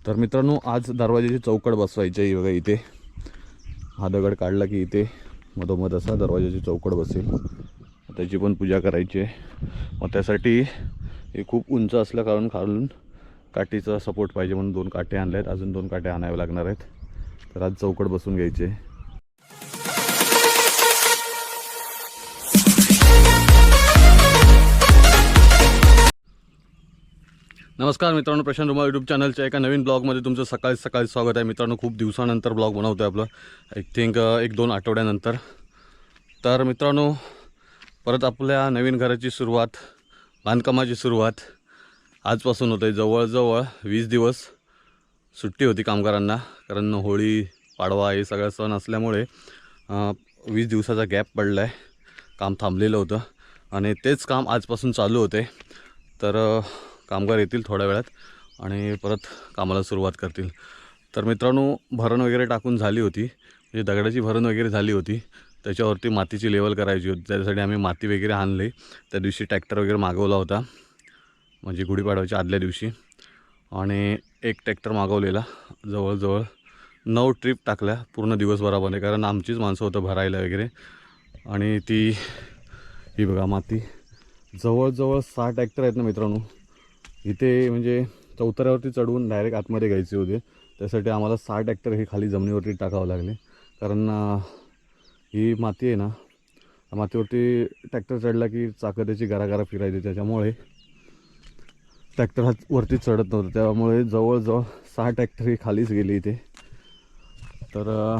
तर मित्रांनो, आज दरवाजाची चौकट बसवायची आहे बघा. इथे हा दगड काढला की इथे मधोमध असा दरवाजाची चौकट बसेल. त्याची पण पूजा करायची आहे. मग त्यासाठी हे खूप उंच असल्या कारण खालून काठीचा सपोर्ट पाहिजे म्हणून 2 काठे आणले आहेत. अजून 2 काठे आणावे लागणार आहेत. तर आज चौकट बसून घ्यायची आहे. नमस्कार मित्रांनो, प्रशांत रुमाल यूट्यूब चॅनलच्या एका नवीन ब्लॉगमध्ये तुमचं सकाळी स्वागत आहे. मित्रांनो, खूप दिवसानंतर ब्लॉग बनवतो आहे आपलं. आय थिंक 1-2 आठवड्यानंतर. तर मित्रांनो, परत आपल्या नवीन घराची सुरुवात, बांधकामाची सुरुवात आजपासून होते. जवळजवळ 20 दिवस सुट्टी होती कामगारांना, कारण होळी, पाडवा हे सगळं सण असल्यामुळे 20 दिवसाचा गॅप पडला आहे. काम थांबलेलं होतं आणि तेच काम आजपासून चालू होते. तर कामगार येतील थोड्या वेळात आणि परत कामाला सुरुवात करतील. तर मित्रांनो, भरण वगैरे टाकून झाली होती, म्हणजे दगडाची भरण वगैरे झाली होती. त्याच्यावरती मातीची लेवल करायची होती. त्यासाठी आम्ही माती वगैरे आणली. त्या दिवशी ट्रॅक्टर वगैरे मागवला होता, म्हणजे गुढीपाडव्याच्या आदल्या दिवशी. आणि एक ट्रॅक्टर मागवलेला. जवळजवळ 9 ट्रिप टाकल्या पूर्ण दिवसभरामध्ये, कारण आमचीच माणसं होतं भरायला वगैरे. आणि ती ही बघा माती, जवळजवळ 6 ट्रॅक्टर आहेत ना मित्रांनो. इथे म्हणजे चौतऱ्यावरती चढवून डायरेक्ट आतमध्ये घ्यायचे होते. त्यासाठी आम्हाला 6 ट्रॅक्टर हे खाली जमिनीवरती टाकावं लागले. कारण ही माती आहे ना, मातीवरती ट्रॅक्टर चढला की चाकं त्याची गरागरा फिरायची. त्याच्यामुळे ट्रॅक्टर हा वरती चढत नव्हतं. त्यामुळे जवळजवळ 6 ट्रॅक्टर ही खालीच गेले इथे. तर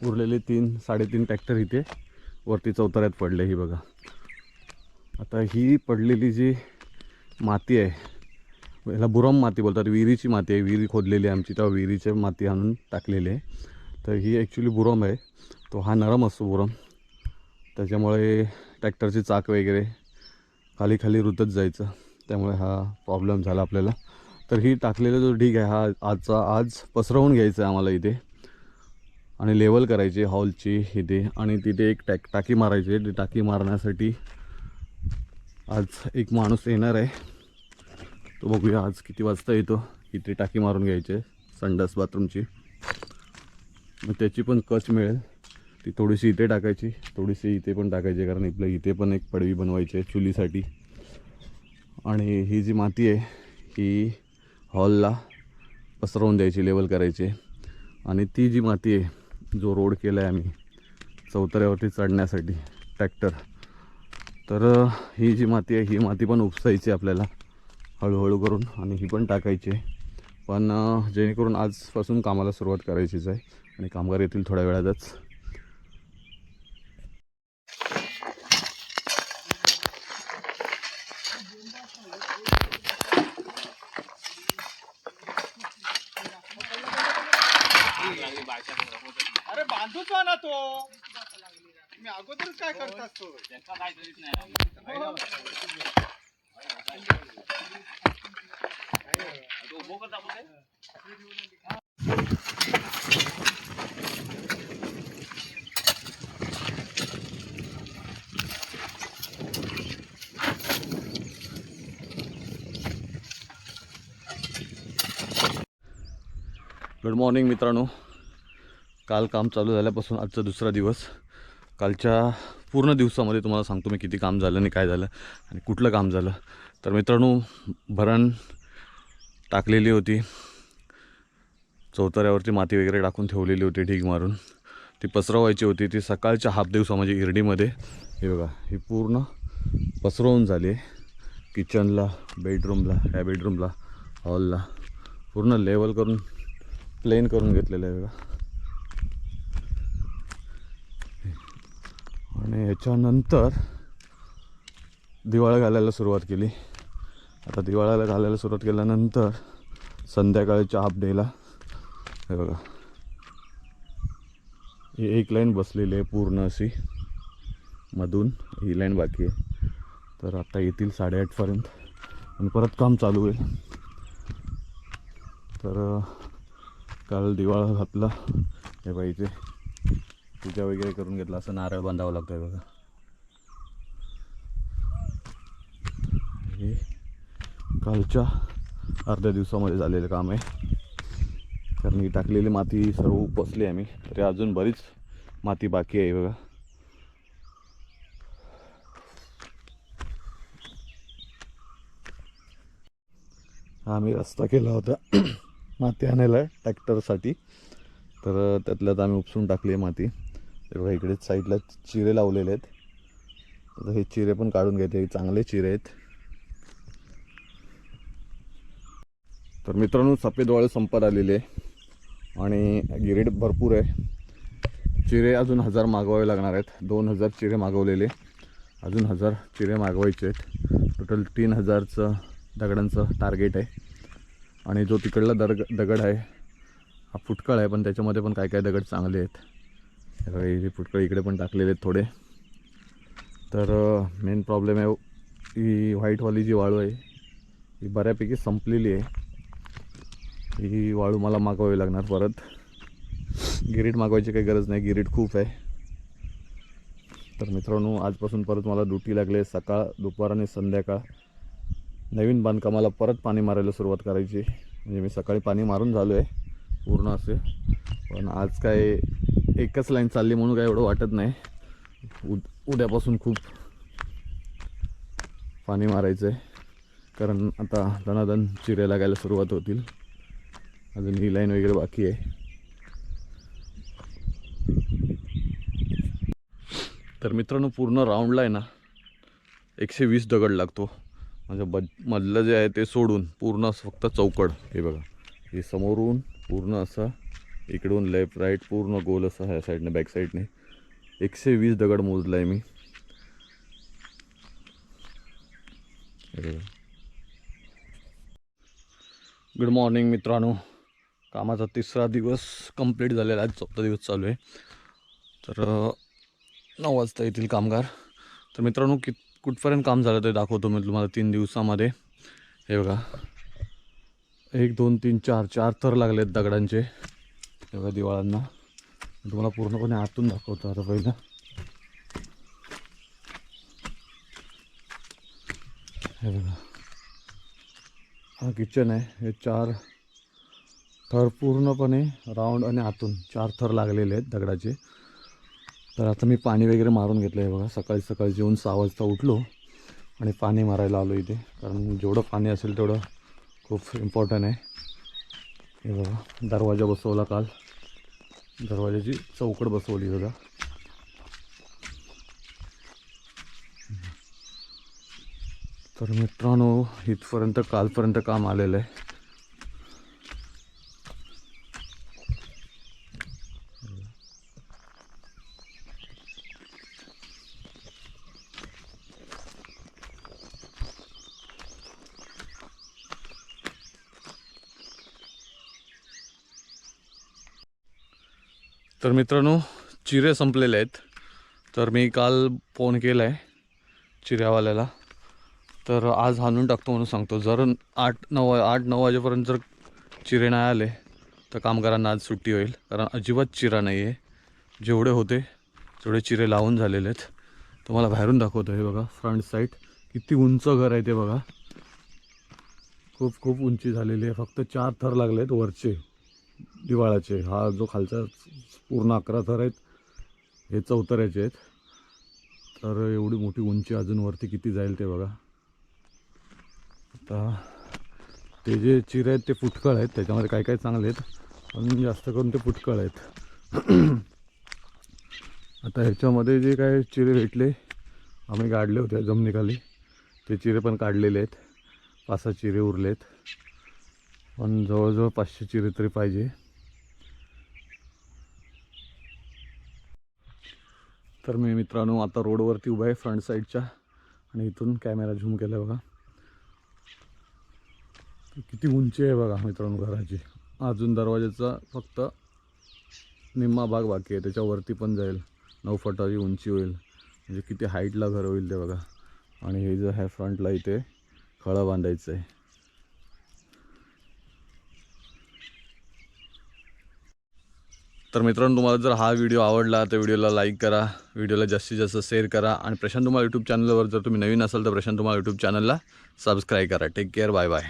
उरलेले 3-3.5 ट्रॅक्टर इथे वरती चौतऱ्यात पडले. ही बघा, आता ही पडलेली जी माती आहे, याला बुरम माती बोलतात. विहिरीची माती आहे. विहिरी खोदलेली आहे आमची, तेव्हा विहिरीची माती आणून टाकलेली आहे. तर ही ॲक्च्युली बुरम आहे. तो हा नरम असतो बुरम. त्याच्यामुळे ट्रॅक्टरची चाक वगैरे खाली खाली रुतत जायचं. त्यामुळे हा प्रॉब्लेम झाला आपल्याला. तर ही टाकलेला जो ढीग आहे हा आज पसरवून घ्यायचा आहे आम्हाला इथे, आणि लेवल करायची हॉलची इथे. आणि तिथे एक टाकी मारायची आहे. ती टाकी मारण्यासाठी आज एक माणूस येणार आहे. तो बघूया आज किती वाजता येतो. इथे टाकी मारून घ्यायची आहे संडास बाथरूमची. मग त्याची पण कच मिळेल. ती थोडीशी इथे टाकायची, थोडीशी इथे पण टाकायची, कारण आपल्या इथे पण एक पडवी बनवायची आहे चुलीसाठी. आणि ही जी माती आहे ही हॉलला पसरवून द्यायची, लेवल करायची. आणि ती जी माती आहे, जो रोड केला आहे आम्ही चौतऱ्यावरती चढण्यासाठी ट्रॅक्टर, तर ही जी माती आहे ही माती पण उपसायची आपल्याला हळूहळू करून, आणि ही पण टाकायची. पण जेणेकरून आजपासून कामाला सुरुवात करायचीच आहे आणि कामगार येतील थोड्या वेळातच. अरे बांधूच ना तो, मी अगोदरच काय करत असतो. गुड मॉर्निंग मित्रांनो. काल काम चालू झाल्यापासून आजचा दुसरा दिवस. कालच्या पूर्ण दिवसामध्ये तुम्हाला सांगतो मी किती काम झालं आणि काय झालं आणि कुठलं काम झालं. तर मित्रांनो, भरण टाकलेली होती, चौतऱ्यावरती माती वगैरे टाकून ठेवलेली होती ढीग मारून. ती पसरवायची होती. ती सकाळच्या हाफ दिवसा म्हणजे इरडीमध्ये हे बघा ही पूर्ण पसरवून झाली आहे. किचनला, बेडरूमला, ह्या बेडरूमला, हॉलला पूर्ण लेवल करून प्लेन करून घेतलेलं आहे बघा. आणि ह्याच्यानंतर दिवाळा घालायला सुरुवात केली. आता दिवाळाला घालायला सुरुवात केल्यानंतर संध्याकाळच्या हाफ डेला हे बघा ही एक लाईन बसलेली आहे पूर्ण अशी, मधून ही लाईन बाकी आहे. तर आता येतील 8:30पर्यंत आणि परत काम चालू होईल. तर काल दिवाळा घातला, हे बघा इथे पूजा वगैरे करून घेतला. असं नारळ बांधावं लागतं आहे बघा. हे कालच्या अर्ध्या दिवसामध्ये झालेलं काम आहे. कारण ही टाकलेली माती सर्व उपसली आम्ही, तरी अजून बरीच माती बाकी आहे बघा. हा आम्ही रस्ता केला होता माती आणायला ट्रॅक्टरसाठी, तर त्यातल्यात आम्ही उपसून टाकली आहे माती. हे बघा इकडे साईडला चिरे लावलेले आहेत. आता हे चिरे पण काढून घ्यायचे, चांगले चिरे आहेत. तर मित्रांनो सफेद वाळू संपत आलेले आहे आणि गिरीड भरपूर आहे. चिरे अजून 1000 मागवावे लागणार आहेत. 2000 चिरे मागवलेले, अजून 1000 चिरे मागवायचे आहेत. टोटल 3000चं दगडांचं टार्गेट आहे. आणि जो तिकडला दगड आहे हा फुटकळ आहे, पण त्याच्यामध्ये पण काय काय दगड चांगले आहेत. हे फुटकळ इकडे पण टाकलेले आहेत थोडे. तर मेन प्रॉब्लेम आहे ही व्हाईटवाली जी वाळू आहे ही बऱ्यापैकी संपलेली आहे. ही वाळू मला मागवावी लागणार परत. गिरीट मागवायची काही गरज नाही, गिरीट खूप आहे. तर मित्रांनो आजपासून परत मला ड्युटी लागली. सकाळ दुपार आणि संध्याकाळ नवीन बांधकामाला परत पाणी मारायला सुरुवात करायची. म्हणजे मी सकाळी पाणी मारून झालो आहे पूर्ण असे, पण आज काय एकच लाईन चालली म्हणून काय एवढं वाटत नाही. उद्यापासून खूप पाणी मारायचं आहे, कारण आता दणादण चिरे लागायला सुरुवात होतील. अजून ही लाईन वगैरे बाकी आहे. तर मित्रांनो पूर्ण राऊंडला आहे ना 120 दगड लागतो. म्हणजे मधलं जे आहे ते सोडून पूर्ण फक्त चौकड. हे बघा हे समोरून पूर्ण असं, इकडून लेफ्ट राईट पूर्ण गोल असं ह्या साईडने बॅक साईडने 120 दगड मोजला आहे मी. गुड मॉर्निंग मित्रांनो. कामाचा 3रा दिवस कंप्लीट झालेला, आज 4था दिवस चालू आहे. तर 9 वाजता येतील कामगार. तर मित्रांनो कुठपर्यंत काम झालं ते दाखवतो मी तुम्हाला 3 दिवसामध्ये. हे बघा 1 2 3 4 थर लागलेत दगडांचे. हे बघा दिवाळांना तुम्हाला पूर्णपणे आतून दाखवतो. आता पहिलं हे बघा हा किचन आहे. हे 4 थर पूर्णपणे राऊंड आणि आतून 4 थर लागलेले आहेत दगडाचे. तर आता मी पाणी वगैरे मारून घेतलं आहे बघा. सकाळी सकाळी जेवून 6 वाजता उठलो आणि पाणी मारायला आलो इथे, कारण जेवढं पाणी असेल तेवढं खूप इम्पॉर्टंट आहे. हे बघा दरवाजा बसवला काल, दरवाजाची चौकड बसवली बघा. तर मित्रांनो इथपर्यंत कालपर्यंत काम आलेलं आहे. तर मित्रांनो चिरे संपलेले आहेत. तर मी काल फोन केला आहे चिऱ्यावाल्याला, तर आज हाणून टाकतो म्हणून सांगतो. जर 8-9 वाजेपर्यंत जर चिरे नाही आले तर कामगारांना आज सुट्टी होईल, कारण अजिबात चिरा नाही आहे. जेवढे होते तेवढे चिरे लावून झालेले आहेत. तुम्हाला बाहेरून दाखवतो. हे बघा फ्रंट साईड किती उंच घर आहे ते बघा. खूप खूप उंची झालेली आहे. फक्त 4 थर लागले आहेत वरचे दिवाळाचे. हा जो खालचा पूर्ण 11 थर आहेत हे चौतऱ्याचे आहेत. तर एवढी मोठी उंची अजून वरती किती जाईल ते बघा. आता ते जे चिरे आहेत ते फुटकळ आहेत, त्याच्यामध्ये काय काय चांगले आहेत, पण जास्त करून ते फुटकळ आहेत. आता ह्याच्यामध्ये जे काय चिरे भेटले आम्ही काढले होते जमिनीखाली, ते चिरे पण काढलेले आहेत. 5-6 चिरे उरलेत, पण जवळजवळ 500 चिरे तरी पाहिजे. तर मी मित्रांनो आता रोडवरती उभा आहे फ्रंट साईडच्या, आणि इथून कॅमेरा झूम केला बघा. किती उंची आहे बघा मित्रांनो घराची. अजून दरवाजाचा फक्त निम्मा भाग बाकी आहे, त्याच्यावरती पण जाईल. 9 फुटाची उंची होईल, म्हणजे किती हाईटला घर होईल ते बघा. आणि हे जे आहे फ्रंटला इथे खळं बांधायचं आहे. तर मित्रांनो तुम्हाला जर हा व्हिडिओ आवडला तर व्हिडिओला लाईक करा, व्हिडिओला जास्तीत जास्त शेअर करा. आणि प्रशांत धुमाळ यूट्यूब चॅनलवर जर तुम्ही नवीन असाल तर प्रशांत धुमाळ यूट्यूब चॅनलला सबस्क्राईब करा. Take care, bye bye.